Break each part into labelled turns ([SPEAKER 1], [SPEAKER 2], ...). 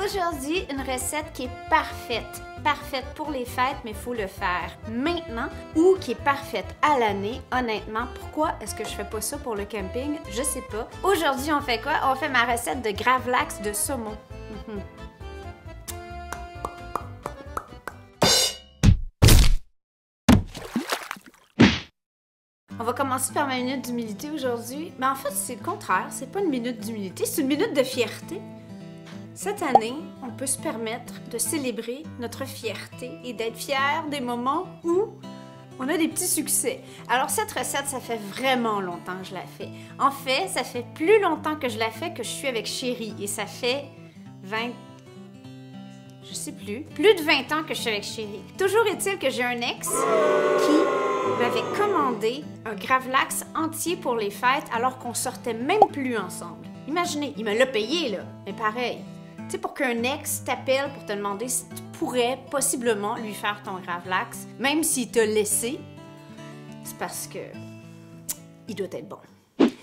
[SPEAKER 1] Aujourd'hui, une recette qui est parfaite. Parfaite pour les fêtes, mais il faut le faire maintenant ou qui est parfaite à l'année. Honnêtement, pourquoi est-ce que je fais pas ça pour le camping? Je sais pas. Aujourd'hui, on fait quoi? On fait ma recette de gravlax de saumon. On va commencer par ma minute d'humilité aujourd'hui. Mais en fait, c'est le contraire. C'est pas une minute d'humilité, c'est une minute de fierté. Cette année, on peut se permettre de célébrer notre fierté et d'être fiers des moments où on a des petits succès. Alors cette recette, ça fait vraiment longtemps que je la fais. En fait, ça fait plus longtemps que je la fais que je suis avec Chéri. Et ça fait 20... Je sais plus de 20 ans que je suis avec Chéri. Toujours est-il que j'ai un ex qui m'avait commandé un gravlax entier pour les fêtes alors qu'on sortait même plus ensemble. Imaginez, il me l'a payé là, mais pareil. Tu sais, pour qu'un ex t'appelle pour te demander si tu pourrais possiblement lui faire ton gravlax, même s'il t'a laissé, c'est parce que il doit être bon.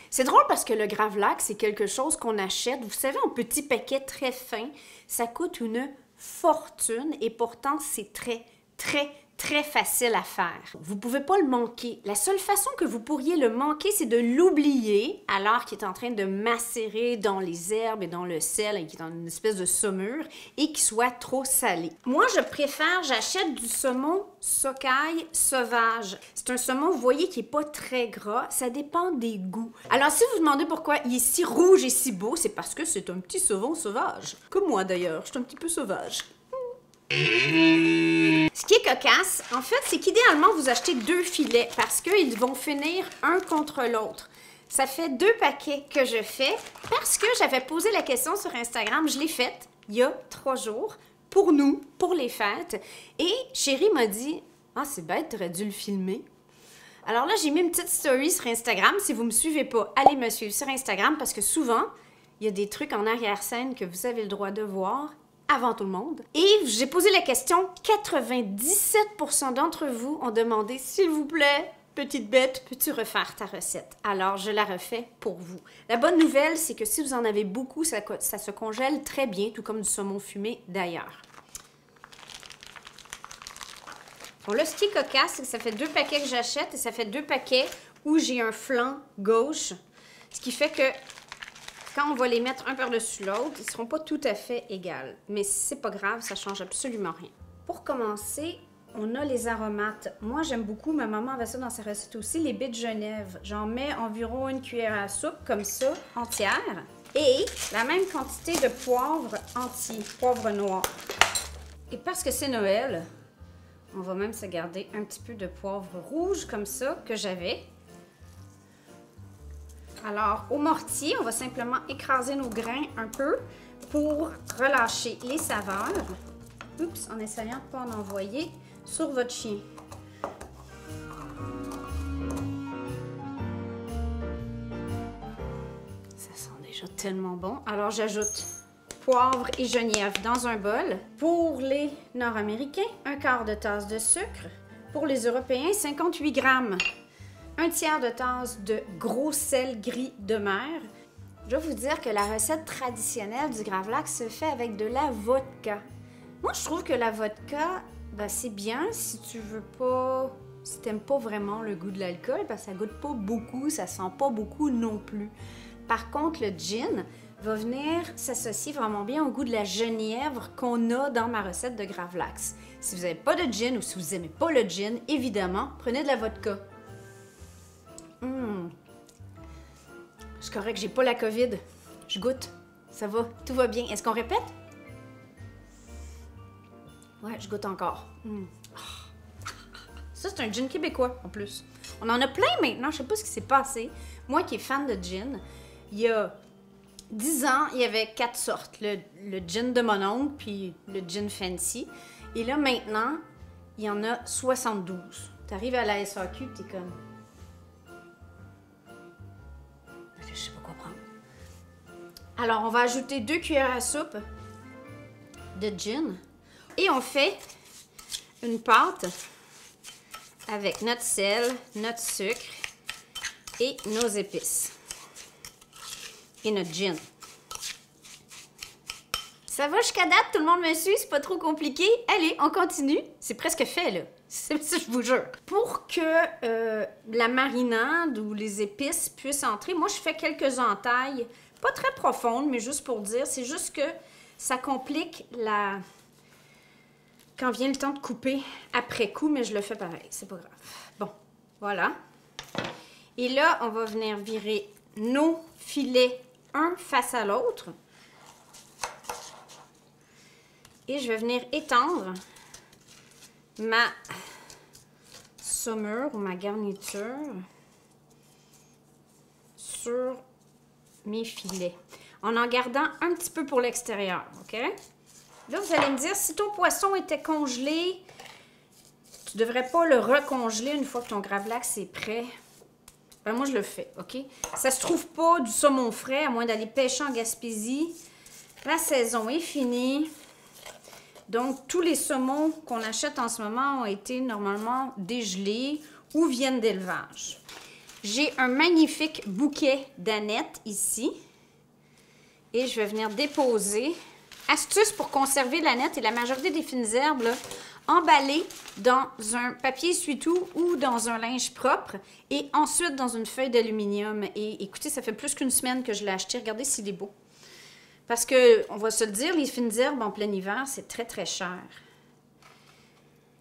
[SPEAKER 1] C'est drôle parce que le gravlax, c'est quelque chose qu'on achète, vous savez, en petits paquets très fins. Ça coûte une fortune et pourtant, c'est très facile à faire. Vous ne pouvez pas le manquer. La seule façon que vous pourriez le manquer, c'est de l'oublier alors qu'il est en train de macérer dans les herbes et dans le sel et qu'il est dans une espèce de saumure et qu'il soit trop salé. Moi, j'achète du saumon socaille sauvage. C'est un saumon, vous voyez, qui n'est pas très gras. Ça dépend des goûts. Alors, si vous vous demandez pourquoi il est si rouge et si beau, c'est parce que c'est un petit saumon sauvage. Comme moi, d'ailleurs. Je suis un petit peu sauvage. Ce qui est cocasse, en fait, c'est qu'idéalement, vous achetez 2 filets parce qu'ils vont finir un contre l'autre. Ça fait 2 paquets que je fais parce que j'avais posé la question sur Instagram. Je l'ai faite il y a 3 jours pour nous, pour les fêtes. Et Chéri m'a dit « Ah, c'est bête, t'aurais dû le filmer. » Alors là, j'ai mis une petite story sur Instagram. Si vous ne me suivez pas, allez me suivre sur Instagram parce que souvent, il y a des trucs en arrière-scène que vous avez le droit de voir avant tout le monde. Et j'ai posé la question, 97% d'entre vous ont demandé, s'il vous plaît, petite bête, peux-tu refaire ta recette? Alors, je la refais pour vous. La bonne nouvelle, c'est que si vous en avez beaucoup, ça se congèle très bien, tout comme du saumon fumé d'ailleurs. Bon, là, ce qui est cocasse, c'est que ça fait 2 paquets que j'achète et ça fait 2 paquets où j'ai un flanc gauche, ce qui fait que quand on va les mettre un par-dessus l'autre, ils ne seront pas tout à fait égales. Mais c'est pas grave, ça change absolument rien. Pour commencer, on a les aromates. Moi, j'aime beaucoup, ma maman avait ça dans sa recette aussi, les baies de Genève. J'en mets environ 1 cuillère à soupe, comme ça, entière. Et la même quantité de poivre entier, poivre noir. Et parce que c'est Noël, on va même se garder un petit peu de poivre rouge, comme ça, que j'avais. Alors, au mortier, on va simplement écraser nos grains un peu pour relâcher les saveurs. Oups, en essayant de ne pas en envoyer sur votre chien. Ça sent déjà tellement bon. Alors, j'ajoute poivre et genièvre dans un bol. Pour les Nord-Américains, 1/4 de tasse de sucre. Pour les Européens, 58 grammes. 1/3 de tasse de gros sel gris de mer. Je dois vous dire que la recette traditionnelle du gravlax se fait avec de la vodka. Moi, je trouve que la vodka, ben, c'est bien si tu veux pas... si t'aimes pas vraiment le goût de l'alcool, parce que ça goûte pas beaucoup, ça sent pas beaucoup non plus. Par contre, le gin va venir s'associer vraiment bien au goût de la genièvre qu'on a dans ma recette de gravlax. Si vous n'avez pas de gin ou si vous n'aimez pas le gin, évidemment, prenez de la vodka. C'est correct, j'ai pas la COVID. Je goûte. Ça va, tout va bien. Est-ce qu'on répète? Ouais, je goûte encore. Ça, c'est un gin québécois, en plus. On en a plein maintenant, je sais pas ce qui s'est passé. Moi qui est fan de gin, il y a 10 ans, il y avait 4 sortes. Le gin de mon oncle, puis le gin fancy. Et là, maintenant, il y en a 72. T'arrives à la SAQ, t'es comme... Je sais pas quoi prendre. Alors, on va ajouter 2 cuillères à soupe de gin. Et on fait une pâte avec notre sel, notre sucre et nos épices. Et notre gin. Ça va jusqu'à date, tout le monde me suit, c'est pas trop compliqué. Allez, on continue. C'est presque fait, là. C'est ça, je vous jure. Pour que la marinade ou les épices puissent entrer, moi, je fais quelques entailles. Pas très profondes, mais juste pour dire. C'est juste que ça complique la... quand vient le temps de couper après coup, mais je le fais pareil. C'est pas grave. Bon, voilà. Et là, on va venir virer nos filets un face à l'autre. Et je vais venir étendre ma saumure ou ma garniture sur mes filets. En gardant un petit peu pour l'extérieur, OK? Là, vous allez me dire, si ton poisson était congelé, tu ne devrais pas le recongeler une fois que ton gravlax est prêt. Ben, moi, je le fais, OK? Ça se trouve pas du saumon frais, à moins d'aller pêcher en Gaspésie. La saison est finie. Donc, tous les saumons qu'on achète en ce moment ont été normalement dégelés ou viennent d'élevage. J'ai un magnifique bouquet d'anettes ici. Et je vais venir déposer. Astuce pour conserver l'aneth et la majorité des fines herbes, là, emballées dans un papier essuie-tout ou dans un linge propre et ensuite dans une feuille d'aluminium. Et écoutez, ça fait plus qu'une semaine que je l'ai acheté. Regardez s'il est beau. Parce que, on va se le dire, les fines herbes en plein hiver, c'est très, très cher.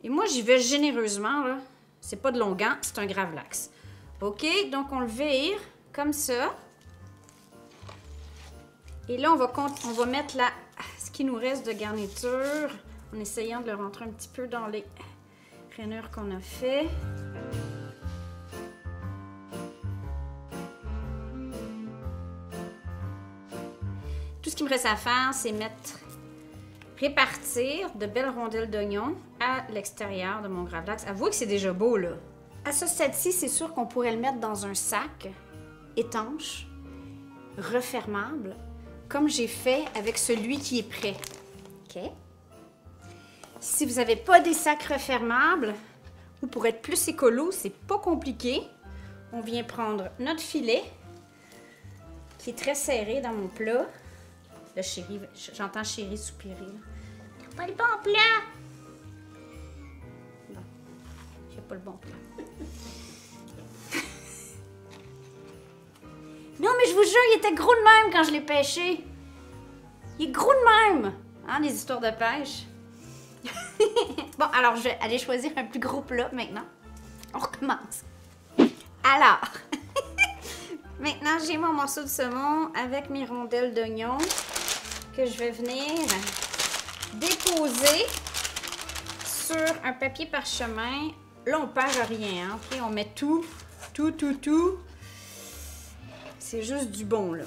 [SPEAKER 1] Et moi, j'y vais généreusement, là. C'est pas de longuant, c'est un gravlax. OK? Donc, on le vire comme ça. Et là, on va mettre ce qui nous reste de garniture en essayant de le rentrer un petit peu dans les rainures qu'on a fait. Tout ce qu'il me reste à faire, c'est répartir de belles rondelles d'oignon à l'extérieur de mon gravlax. Avouez que c'est déjà beau, là. À ce stade-ci, c'est sûr qu'on pourrait le mettre dans un sac étanche, refermable, comme j'ai fait avec celui qui est prêt. OK? Si vous n'avez pas des sacs refermables, ou pour être plus écolo, c'est pas compliqué. On vient prendre notre filet, qui est très serré dans mon plat. Là, chérie, j'entends chérie soupirer. T'as pas le bon plat! Non, j'ai pas le bon plat. Non, mais je vous jure, il était gros de même quand je l'ai pêché. Il est gros de même! Hein, les histoires de pêche. Bon, alors, je vais aller choisir un plus gros plat maintenant. On recommence. Alors, maintenant, j'ai mon morceau de saumon avec mes rondelles d'oignon que je vais venir déposer sur un papier parchemin. Là, on perd rien, hein? Okay? On met tout. C'est juste du bon, là.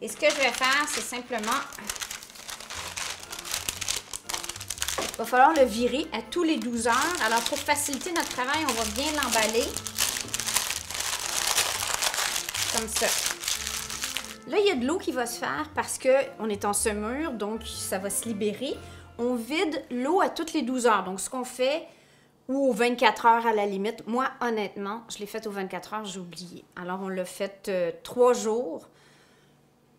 [SPEAKER 1] Et ce que je vais faire, c'est simplement... Il va falloir le virer à tous les 12 heures. Alors, pour faciliter notre travail, on va bien l'emballer. Comme ça. Là, il y a de l'eau qui va se faire parce qu'on est en semure, donc ça va se libérer. On vide l'eau à toutes les 12 heures. Donc, ce qu'on fait, ou aux 24 heures à la limite. Moi, honnêtement, je l'ai fait aux 24 heures, j'ai oublié. Alors, on l'a fait 3 jours.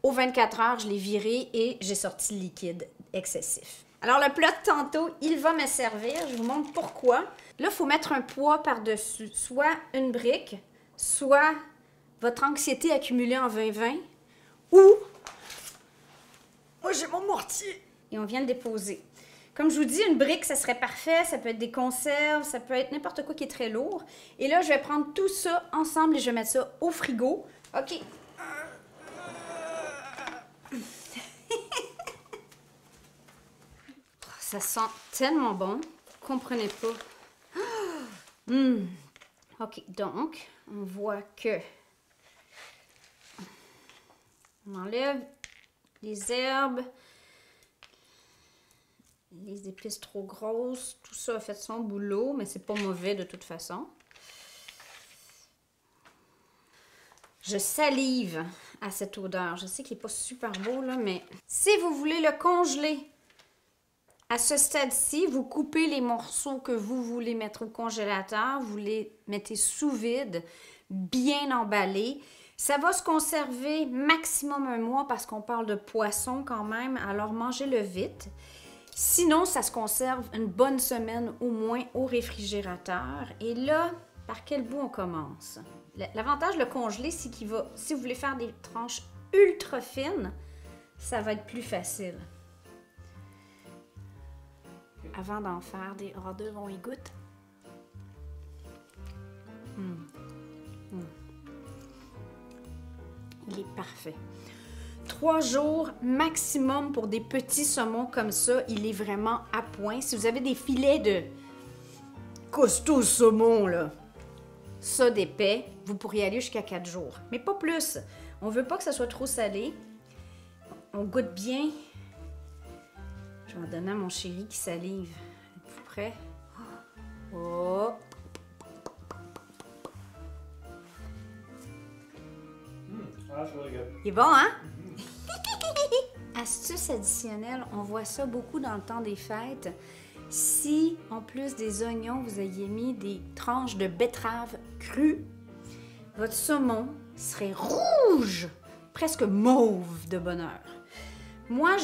[SPEAKER 1] Aux 24 heures, je l'ai viré et j'ai sorti le liquide excessif. Alors, le plat de tantôt, il va me servir. Je vous montre pourquoi. Là, il faut mettre un poids par-dessus. Soit une brique, soit votre anxiété accumulée en 2020, ou... Moi, j'ai mon mortier! Et on vient le déposer. Comme je vous dis, une brique, ça serait parfait. Ça peut être des conserves, ça peut être n'importe quoi qui est très lourd. Et là, je vais prendre tout ça ensemble et je vais mettre ça au frigo. OK. Ça sent tellement bon. Vous comprenez pas. OK, donc, on voit que on enlève les herbes, les épices trop grosses. Tout ça a fait son boulot, mais c'est pas mauvais de toute façon. Je salive à cette odeur. Je sais qu'il n'est pas super beau, là, mais si vous voulez le congeler, à ce stade-ci, vous coupez les morceaux que vous voulez mettre au congélateur, vous les mettez sous vide, bien emballés. Ça va se conserver maximum un mois parce qu'on parle de poisson quand même, alors mangez-le vite. Sinon, ça se conserve une bonne semaine au moins au réfrigérateur. Et là, par quel bout on commence? L'avantage de le congeler, c'est qu'il va, si vous voulez faire des tranches ultra fines, ça va être plus facile. Avant d'en faire des hors d'œuvre, on y goûte. Il est parfait. 3 jours maximum pour des petits saumons comme ça. Il est vraiment à point. Si vous avez des filets de costaud saumon, là, ça d'épais, vous pourriez aller jusqu'à 4 jours. Mais pas plus. On veut pas que ça soit trop salé. On goûte bien. Je vais en donner à mon chéri qui salive. Êtes-vous prêts? Oh! Il est bon, hein? Astuce additionnelle, on voit ça beaucoup dans le temps des fêtes. Si, en plus des oignons, vous aviez mis des tranches de betterave crue, votre saumon serait rouge, presque mauve de bonheur. Moi,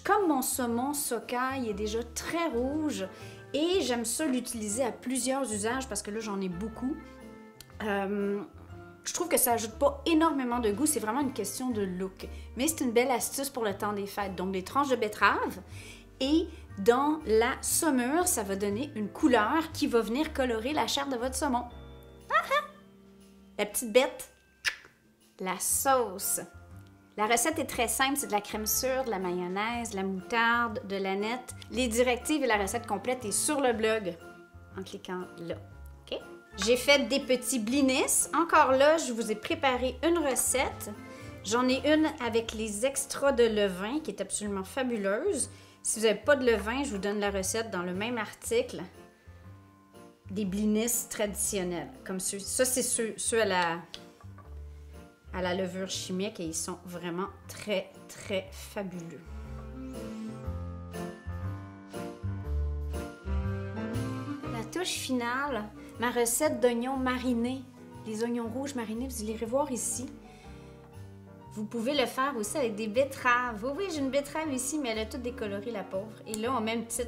[SPEAKER 1] comme mon saumon socaille est déjà très rouge et j'aime ça l'utiliser à plusieurs usages parce que là, j'en ai beaucoup. Je trouve que ça ajoute pas énormément de goût, c'est vraiment une question de look. Mais c'est une belle astuce pour le temps des fêtes. Donc, des tranches de betterave et dans la saumure, ça va donner une couleur qui va venir colorer la chair de votre saumon. La petite bête, la sauce. La recette est très simple, c'est de la crème sûre, de la mayonnaise, de la moutarde, de l'aneth. Les directives et la recette complète est sur le blog en cliquant là. OK? J'ai fait des petits blinis. Encore là, je vous ai préparé une recette. J'en ai une avec les extras de levain qui est absolument fabuleuse. Si vous n'avez pas de levain, je vous donne la recette dans le même article. Des blinis traditionnels. Comme ceux. Ça, c'est ceux à la levure chimique et ils sont vraiment très, très fabuleux. La touche finale, ma recette d'oignons marinés. Les oignons rouges marinés, vous irez voir ici. Vous pouvez le faire aussi avec des betteraves. Oui, oui, j'ai une betterave ici, mais elle a tout décoloré, la pauvre. Et là, on met un petit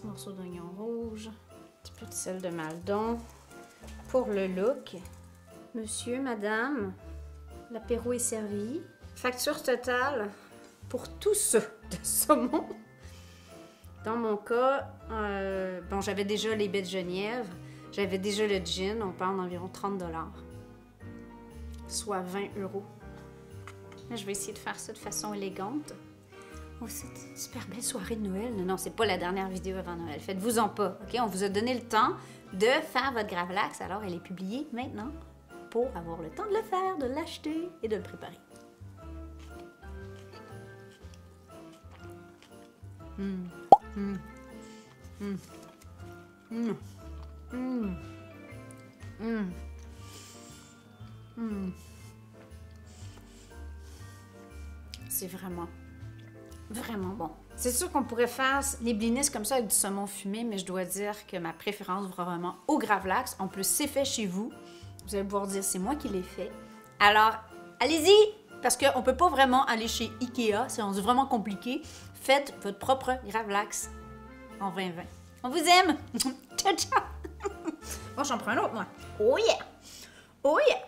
[SPEAKER 1] morceau d'oignon rouge, un petit peu de sel de maldon pour le look. Monsieur, madame, l'apéro est servi. Facture totale pour tout ça de saumon. Dans mon cas, bon, j'avais déjà les baies de Genièvre, j'avais déjà le gin, on parle d'environ 30 $, soit 20 €. Là, je vais essayer de faire ça de façon élégante. Oh, c'est une super belle soirée de Noël. Non, non, c'est pas la dernière vidéo avant Noël. Faites-vous-en pas, OK? On vous a donné le temps de faire votre Gravlax, alors elle est publiée maintenant pour avoir le temps de le faire, de l'acheter et de le préparer. C'est vraiment bon. C'est sûr qu'on pourrait faire les blinis comme ça avec du saumon fumé, mais je dois dire que ma préférence va vraiment au Gravlax. En plus, c'est fait chez vous. Vous allez pouvoir dire c'est moi qui l'ai fait. Alors, allez-y! Parce qu'on ne peut pas vraiment aller chez Ikea, c'est rendu vraiment compliqué. Faites votre propre Gravlax en 2020. On vous aime! Ciao, ciao! Bon, j'en prends un autre, moi. Oh yeah! Oh yeah!